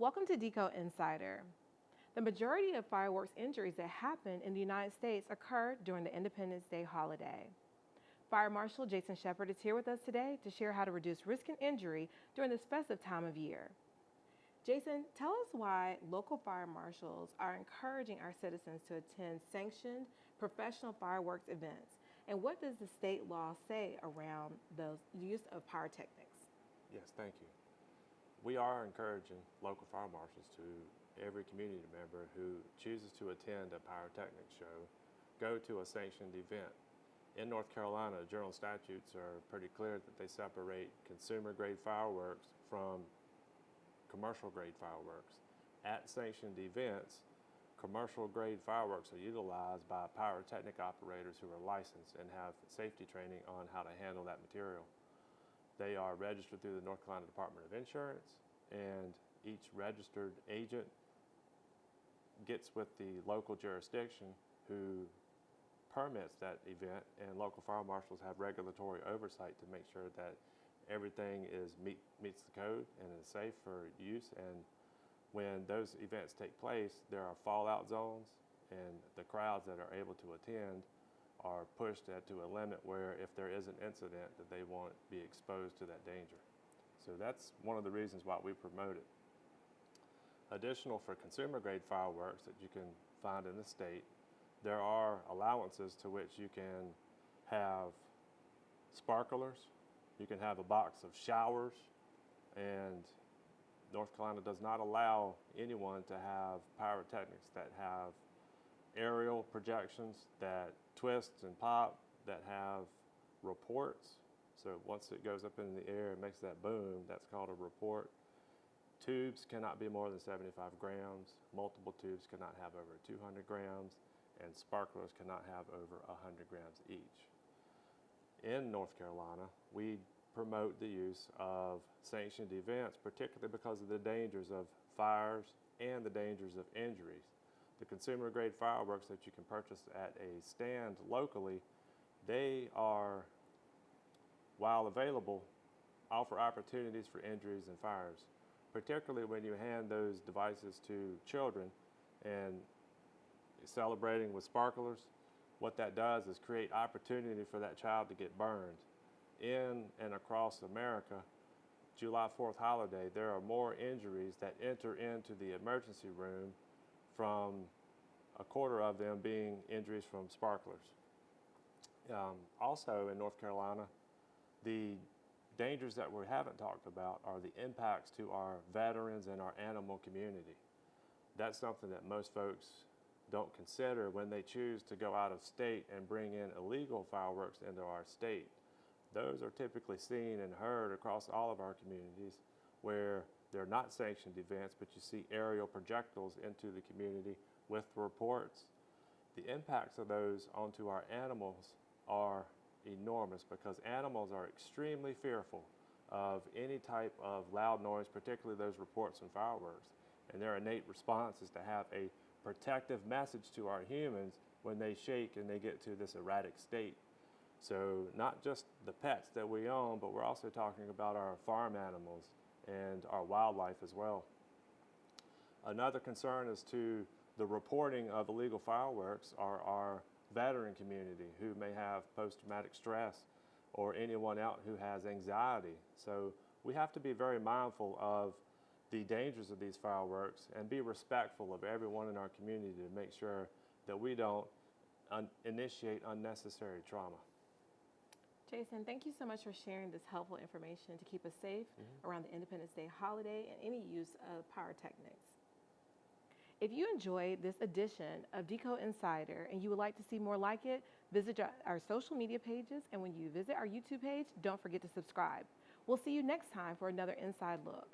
Welcome to Deco Insider. The majority of fireworks injuries that happen in the United States occur during the Independence Day holiday. Fire Marshal Jason Shepard is here with us today to share how to reduce risk and injury during this festive time of year. Jason, tell us why local fire marshals are encouraging our citizens to attend sanctioned professional fireworks events, and what does the state law say around the use of pyrotechnics? Yes, thank you. We are encouraging local fire marshals to every community member who chooses to attend a pyrotechnic show, go to a sanctioned event. In North Carolina, general statutes are pretty clear that they separate consumer grade fireworks from commercial grade fireworks. At sanctioned events, commercial grade fireworks are utilized by pyrotechnic operators who are licensed and have safety training on how to handle that material. They are registered through the North Carolina Department of Insurance, and each registered agent gets with the local jurisdiction who permits that event, and local fire marshals have regulatory oversight to make sure that everything meets the code and is safe for use. And when those events take place, there are fallout zones, and the crowds that are able to attend are pushed to a limit where if there is an incident that they won't be exposed to that danger. So that's one of the reasons why we promote it. Additional for consumer grade fireworks that you can find in the state, there are allowances to which you can have sparklers, you can have a box of showers, and North Carolina does not allow anyone to have pyrotechnics that have aerial projections that twist and pop, that have reports. So once it goes up in the air and makes that boom, that's called a report. Tubes cannot be more than 75 grams. Multiple tubes cannot have over 200 grams, and sparklers cannot have over 100 grams each. In North Carolina, we promote the use of sanctioned events, particularly because of the dangers of fires and the dangers of injuries. The consumer grade fireworks that you can purchase at a stand locally, they are, while available, offer opportunities for injuries and fires, particularly when you hand those devices to children and celebrating with sparklers. What that does is create opportunity for that child to get burned. In and across America, July 4th holiday, there are more injuries that enter into the emergency room, from a quarter of them being injuries from sparklers. Also in North Carolina, the dangers that we haven't talked about are the impacts to our veterans and our animal community. That's something that most folks don't consider when they choose to go out of state and bring in illegal fireworks into our state. Those are typically seen and heard across all of our communities where they're not sanctioned events, but you see aerial projectiles into the community with reports. The impacts of those onto our animals are enormous, because animals are extremely fearful of any type of loud noise, particularly those reports and fireworks. And their innate response is to have a protective message to our humans when they shake and they get to this erratic state. So not just the pets that we own, but we're also talking about our farm animals and our wildlife as well. Another concern is to the reporting of illegal fireworks are our veteran community who may have post-traumatic stress, or anyone out who has anxiety. So we have to be very mindful of the dangers of these fireworks and be respectful of everyone in our community to make sure that we don't initiate unnecessary trauma. Jason, thank you so much for sharing this helpful information to keep us safe around the Independence Day holiday and any use of pyrotechnics. If you enjoyed this edition of Deco Insider and you would like to see more like it, visit our social media pages, and when you visit our YouTube page, don't forget to subscribe. We'll see you next time for another Inside Look.